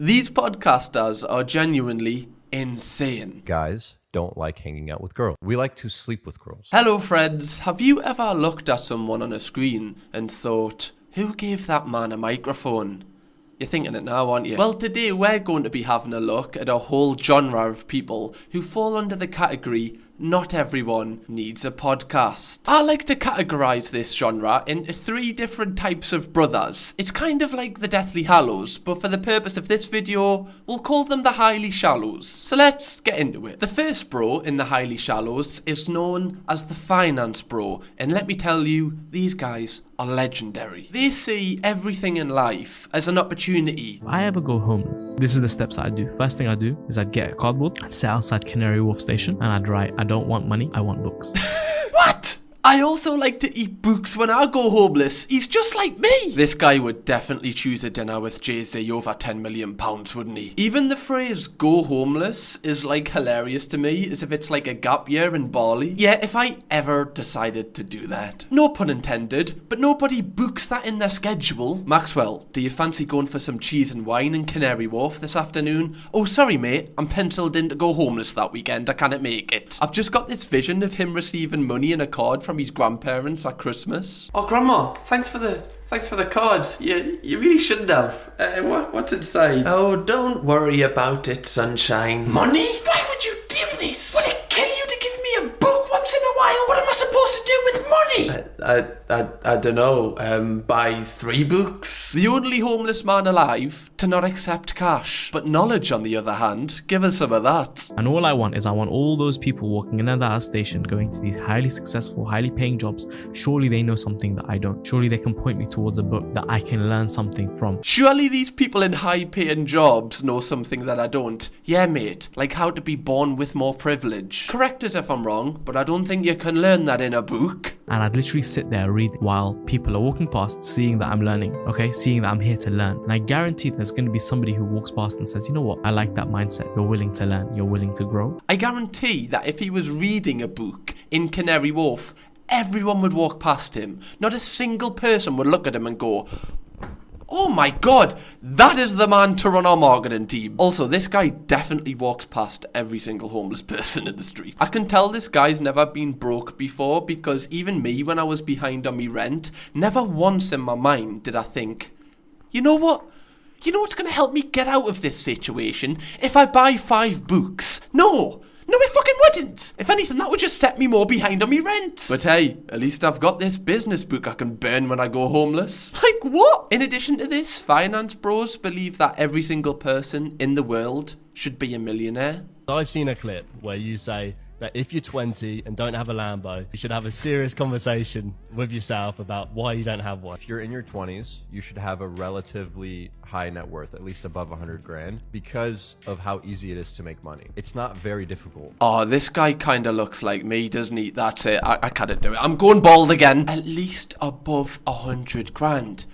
These podcasters are genuinely insane. Guys don't like hanging out with girls. We like to sleep with girls. Hello friends, have you ever looked at someone on a screen and thought, who gave that man a microphone? You're thinking it now, aren't you? Well, today we're going to be having a look at a whole genre of people who fall under the category not everyone needs a podcast. I like to categorise this genre into 3 different types of brothers. It's kind of like the Deathly Hallows, but for the purpose of this video, we'll call them the Highly Shallows. So let's get into it. The first bro in the Highly Shallows is known as the Finance Bro, and let me tell you, these guys are legendary. They see everything in life as an opportunity. If I ever go homeless, this is the steps I'd do. First thing I'd do is I'd get a cardboard, I'd sit outside Canary Wharf station, and I'd write, I don't want money, I want books. What? I also like to eat books when I go homeless. He's just like me. This guy would definitely choose a dinner with Jay-Z over £10 million, wouldn't he? Even the phrase go homeless is like hilarious to me, as if it's like a gap year in Bali. Yeah, if I ever decided to do that. No pun intended, but nobody books that in their schedule. Maxwell, do you fancy going for some cheese and wine in Canary Wharf this afternoon? Oh, sorry mate, I'm penciled in to go homeless that weekend. I can't make it. I've just got this vision of him receiving money in a card from his grandparents at Christmas. Oh, Grandma, thanks for the card. You really shouldn't have. What's inside? Oh, don't worry about it, sunshine. Money? Why would you do this? Would it kill you to give me a book once in a while? What am I supposed to do with money? I don't know. Buy 3 books? The only homeless man alive to not accept cash. But knowledge, on the other hand, give us some of that. And all I want is I want all those people walking in and out of station, going to these highly successful, highly paying jobs. Surely they know something that I don't. Surely they can point me towards a book that I can learn something from. Surely these people in high-paying jobs know something that I don't. Yeah, mate, like how to be born with more privilege. Correct us if I'm wrong, but I don't think you can learn that in a book. And I'd literally sit there read while people are walking past, seeing that I'm learning, okay? Seeing that I'm here to learn. And I guarantee there's going to be somebody who walks past and says, you know what? I like that mindset. You're willing to learn. You're willing to grow. I guarantee that if he was reading a book in Canary Wharf, everyone would walk past him. Not a single person would look at him and go, oh my god, that is the man to run our marketing team. Also, this guy definitely walks past every single homeless person in the street. I can tell this guy's never been broke before, because even me, when I was behind on me rent, never once in my mind did I think, you know what? You know what's going to help me get out of this situation? If I buy 5 books. No, it fucking wouldn't. If anything, that would just set me more behind on me rent. But hey, at least I've got this business book I can burn when I go homeless. Like what? In addition to this, finance bros believe that every single person in the world should be a millionaire. I've seen a clip where you say that if you're 20 and don't have a Lambo, you should have a serious conversation with yourself about why you don't have one. If you're in your 20s, you should have a relatively high net worth, at least above 100 grand, because of how easy it is to make money. It's not very difficult. Oh, this guy kind of looks like me, doesn't he? That's it. I can't do it. I'm going bald again. At least above 100 grand.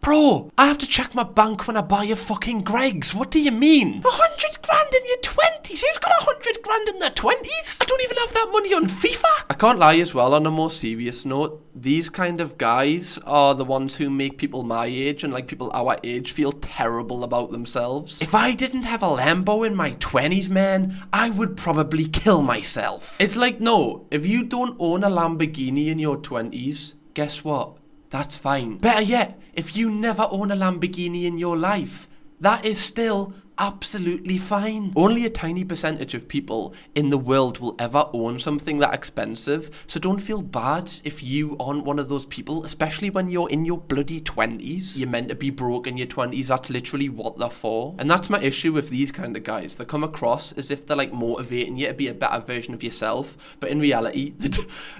Bro, I have to check my bank when I buy a fucking Greggs. What do you mean? 100 grand in your 20s? Who's got 100 grand in their 20s? I don't even have that money on FIFA. I can't lie as well, on a more serious note, these kind of guys are the ones who make people my age and like people our age feel terrible about themselves. If I didn't have a Lambo in my 20s, man, I would probably kill myself. It's like, no, if you don't own a Lamborghini in your 20s, guess what? That's fine. Better yet, if you never own a Lamborghini in your life, that is still absolutely fine. Only a tiny percentage of people in the world will ever own something that expensive, so don't feel bad if you aren't one of those people, especially when you're in your bloody 20s. You're meant to be broke in your 20s, that's literally what they're for. And that's my issue with these kind of guys. They come across as if they're like motivating you to be a better version of yourself, but in reality,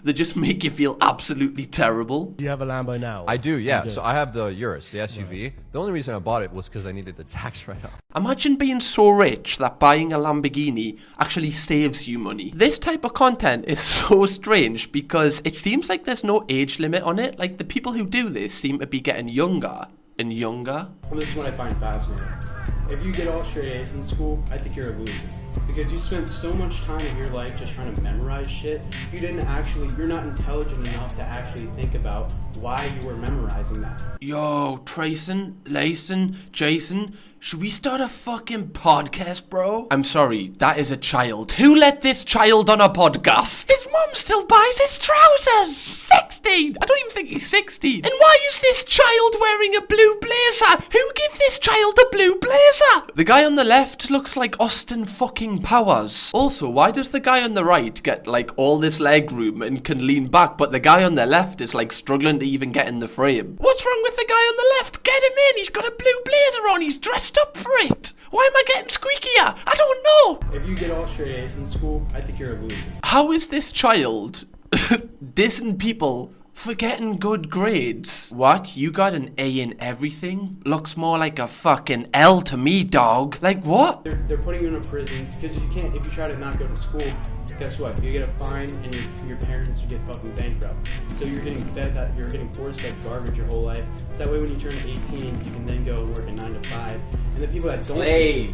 they just make you feel absolutely terrible. Do you have a Lambo now? I do, yeah. So I have the Urus, the SUV. Right. The only reason I bought it was because I needed the tax write-off. Imagine being so rich that buying a Lamborghini actually saves you money. This type of content is so strange because it seems like there's no age limit on it. Like the people who do this seem to be getting younger and younger. Well, this is what I find fascinating. If you get all straight A's in school, I think you're a loser. because you spent so much time of your life just trying to memorize shit. You're not intelligent enough to actually think about why you were memorizing that. Yo, Trayson, Layson, Jason, should we start a fucking podcast, bro? I'm sorry, that is a child. Who let this child on a podcast? His mum still buys his trousers. 16. I don't even think he's 16. And why is this child wearing a blue blazer? Who gave this child a blue blazer? The guy on the left looks like Austin fucking Powers. Also, why does the guy on the right get like all this leg room and can lean back, but the guy on the left is like struggling to even get in the frame? What's wrong with the guy on the left? Get him in. He's got a blue blazer on. He's dressed up for it. Why am I getting squeakier? I don't know. If you get all straight A's in school, I think you're a loser. How is this child dissing people for getting good grades? What? You got an A in everything? Looks more like a fucking L to me, dog. Like what? They're putting you in a prison because you can't. If you try to not go to school, guess what? You get a fine and your parents get fucking bankrupt. So you're getting fed that. You're getting force fed garbage your whole life. So that way, when you turn 18, you can then go and work a 9 to 5. And the people that don't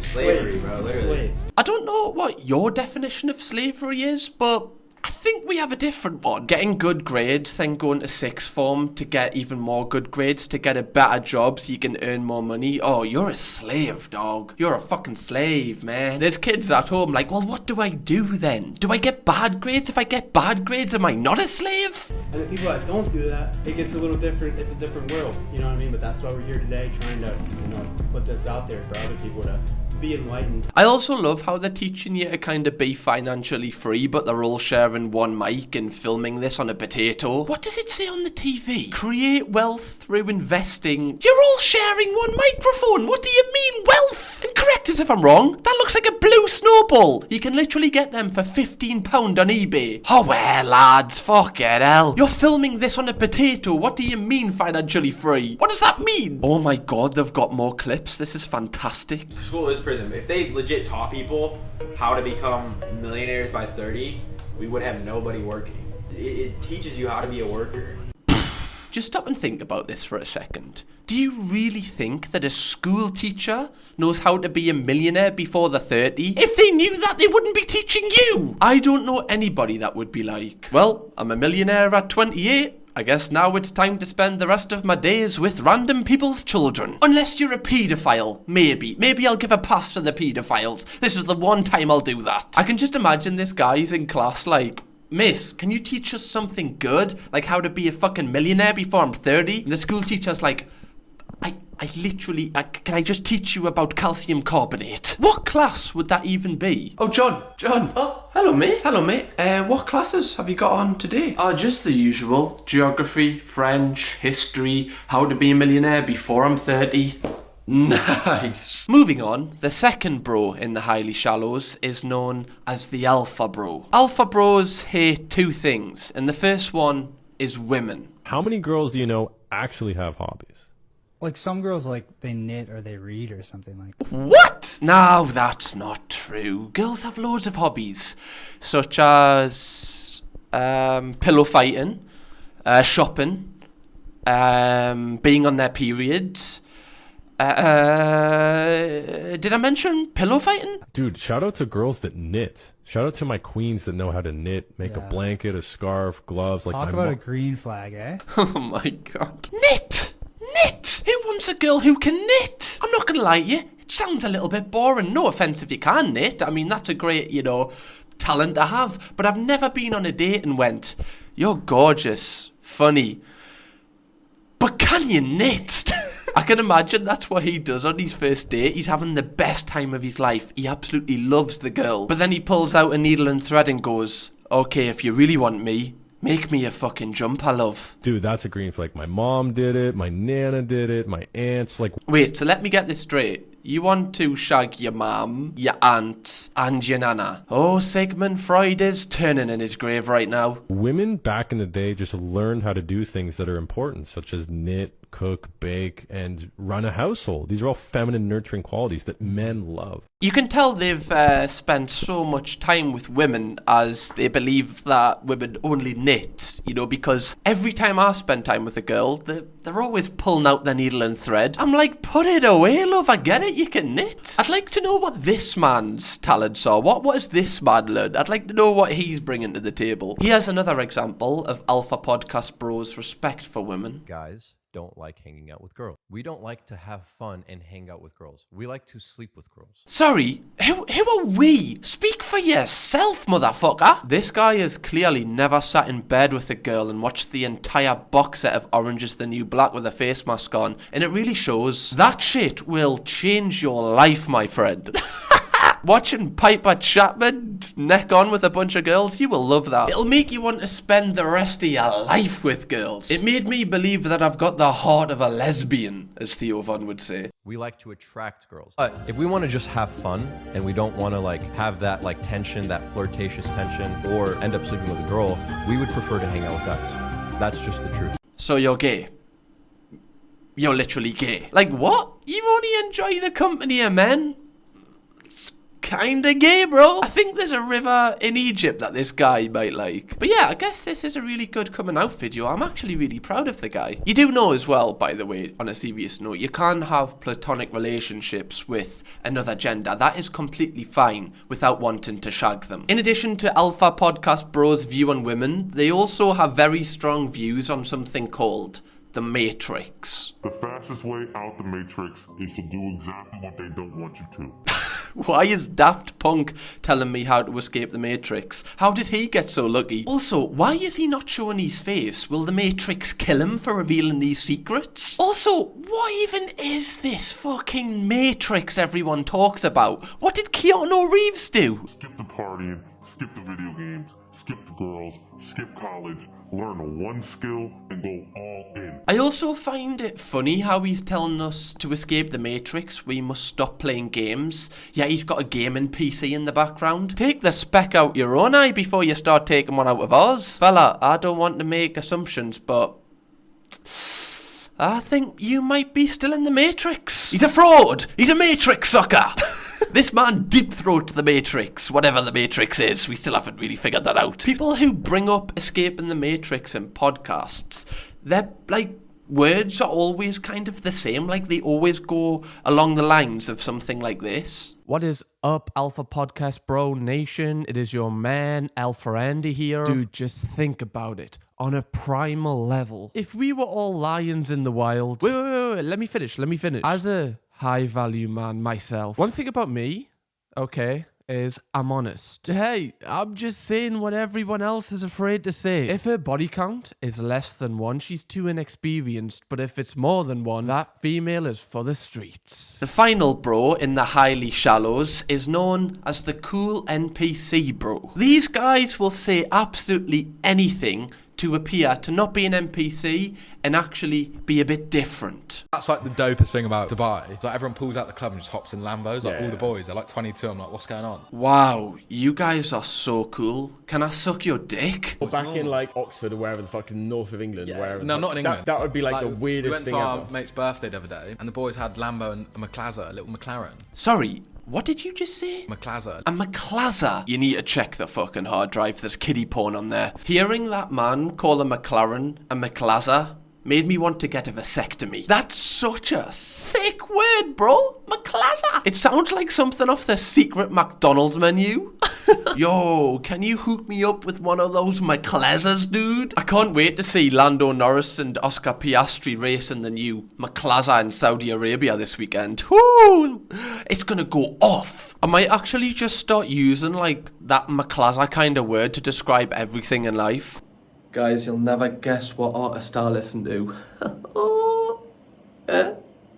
Slavery, bro. Literally. Slaves. I don't know what your definition of slavery is, but I think we have a different one. Getting good grades, then going to sixth form to get even more good grades, to get a better job so you can earn more money. Oh, you're a slave, dog. You're a fucking slave, man. There's kids at home like, well, what do I do then? Do I get bad grades? If I get bad grades, am I not a slave? And the people that don't do that, it gets a little different. It's a different world. You know what I mean? But that's why we're here today, trying to, put this out there for other people to be enlightened. I also love how they're teaching you to kind of be financially free, but they're all sharing one mic and filming this on a potato. What does it say on the TV? Create wealth through investing. You're all sharing one microphone. What do you mean wealth? And correct us if I'm wrong. That looks like a blue snowball. You can literally get them for £15 on eBay. Oh well, lads, fuck it hell. You're filming this on a potato. What do you mean financially free? What does that mean? Oh my god, they've got more clips. This is fantastic. School is prison. If they legit taught people how to become millionaires by 30, we would have nobody working. It teaches you how to be a worker. Just stop and think about this for a second. Do you really think that a school teacher knows how to be a millionaire before they're 30? If they knew that, they wouldn't be teaching you! I don't know anybody that would be like, well, I'm a millionaire at 28. I guess now it's time to spend the rest of my days with random people's children. Unless you're a paedophile. Maybe. Maybe I'll give a pass to the paedophiles. This is the one time I'll do that. I can just imagine this guy's in class like, Miss, can you teach us something good? Like how to be a fucking millionaire before I'm 30? And the school teacher's like, can I just teach you about calcium carbonate? What class would that even be? Oh, John. Oh, hello, mate. What classes have you got on today? Oh, just the usual. Geography, French, history, how to be a millionaire before I'm 30. Nice. Moving on, the second bro in the Highly Shallows is known as the Alpha Bro. Alpha Bros hate two things, and the first one is women. How many girls do you know actually have hobbies? Like some girls, like they knit or they read or something like that. What? No, that's not true. Girls have loads of hobbies, such as pillow fighting, shopping, being on their periods. Did I mention pillow fighting? Dude, shout out to girls that knit. Shout out to my queens that know how to knit, make a blanket, a scarf, gloves. Like Talk about a green flag, eh? Oh my god. Knit! Who wants a girl who can knit? I'm not gonna lie to you, it sounds a little bit boring. No offence if you can knit. I mean, that's a great, talent to have. But I've never been on a date and went, you're gorgeous, funny, but can you knit? I can imagine that's what he does on his first date. He's having the best time of his life. He absolutely loves the girl. But then he pulls out a needle and thread and goes, okay, if you really want me, make me a fucking jumper, love. Dude, that's a green flag. My mom did it, my nana did it, my aunts, like... Wait, so let me get this straight. You want to shag your mum, your aunt, and your nana. Oh, Sigmund Freud is turning in his grave right now. Women back in the day just learned how to do things that are important, such as knit, cook, bake, and run a household. These are all feminine, nurturing qualities that men love. You can tell they've spent so much time with women as they believe that women only knit, you know, because every time I spend time with a girl, they're always pulling out their needle and thread. I'm like, put it away, love, I get it, you can knit. I'd like to know what this man's talents are. What has this man learned? I'd like to know what he's bringing to the table. Here's another example of Alpha Podcast Bro's respect for women. Guys don't like hanging out with girls. We don't like to have fun and hang out with girls. We like to sleep with girls. Sorry, who are we? Speak for yourself, motherfucker. This guy has clearly never sat in bed with a girl and watched the entire box set of Orange is the New Black with a face mask on, and it really shows. That shit will change your life, my friend. Watching Piper Chapman neck on with a bunch of girls, you will love that. It'll make you want to spend the rest of your life with girls. It made me believe that I've got the heart of a lesbian, as Theo Von would say. We like to attract girls. But if we want to just have fun and we don't want to like have that like tension, that flirtatious tension, or end up sleeping with a girl, we would prefer to hang out with guys. That's just the truth. So you're gay? You're literally gay. Like what? You only enjoy the company of men? Kinda gay, bro. I think there's a river in Egypt that this guy might like. But yeah, I guess this is a really good coming out video. I'm actually really proud of the guy. You do know as well, by the way, on a serious note, you can have platonic relationships with another gender. That is completely fine without wanting to shag them. In addition to Alpha Podcast Bro's view on women, they also have very strong views on something called the Matrix. The fastest way out the Matrix is to do exactly what they don't want you to. Why is Daft Punk telling me how to escape the Matrix? How did he get so lucky? Also, why is he not showing his face? Will the Matrix kill him for revealing these secrets? Also, what even is this fucking Matrix everyone talks about? What did Keanu Reeves do? Skip the partying, skip the video games, skip the girls, skip college, learn one skill and go all in. I also find it funny how he's telling us to escape the Matrix, we must stop playing games. Yeah, he's got a gaming PC in the background. Take the speck out your own eye before you start taking one out of ours. Fella, I don't want to make assumptions, but I think you might be still in the Matrix. He's a fraud. He's a Matrix sucker. This man deep-throated the Matrix, whatever the Matrix is. We still haven't really figured that out. People who bring up escaping the Matrix in podcasts, their, words are always kind of the same. Like, they always go along the lines of something like this. What is up, Alpha Podcast Bro Nation? It is your man, Alpha Andy here. Dude, just think about it. On a primal level, if we were all lions in the wild... Wait, let me finish. As a high-value man myself, one thing about me, okay, is I'm honest. Hey, I'm just saying what everyone else is afraid to say. If her body count is less than 1, she's too inexperienced, but if it's more than 1, that female is for the streets. The final bro in the highly shallows is known as the cool NPC bro. These guys will say absolutely anything to appear to not be an NPC and actually be a bit different. That's like the dopest thing about Dubai. It's like everyone pulls out the club and just hops in Lambos. Like all the boys, they're like 22. I'm like, what's going on? Wow, you guys are so cool. Can I suck your dick? Or back in like Oxford or wherever the fucking north of England. Wherever No, not in England. That would be like the weirdest thing We went to ever. our mate's birthday the other day and the boys had Lambo and a McLaza, a little McLaren. Sorry, what did you just say? McLaza. A McLaza. You need to check the fucking hard drive. There's kiddie porn on there. Hearing that man call a McLaren a McLaza made me want to get a vasectomy. That's such a sick word, bro. McLaza. It sounds like something off the secret McDonald's menu. Yo, can you hook me up with one of those McLazas, dude? I can't wait to see Lando Norris and Oscar Piastri racing the new McLaza in Saudi Arabia this weekend. Woo! It's gonna go off. I might actually just start using like that McLaza kind of word to describe everything in life. Guys, you'll never guess what artist I listen to.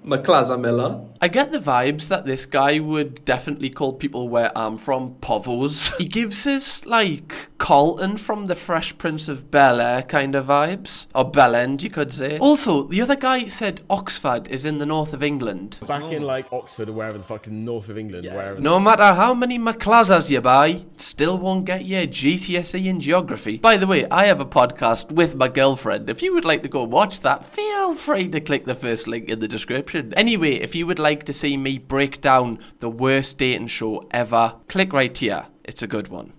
McLaza Miller. I get the vibes that this guy would definitely call people where I'm from povos. He gives us like Carlton from the Fresh Prince of Bel-Air kind of vibes. Or Bellend, you could say. Also, the other guy said Oxford is in the north of England. Back in like Oxford or wherever the fucking north of England. Wherever. No matter how many McLazas you buy, still won't get you GCSE in geography. By the way, I have a podcast with my girlfriend. If you would like to go watch that, feel free to click the first link in the description. Anyway, if you would like to see me break down the worst dating show ever, click right here. It's a good one.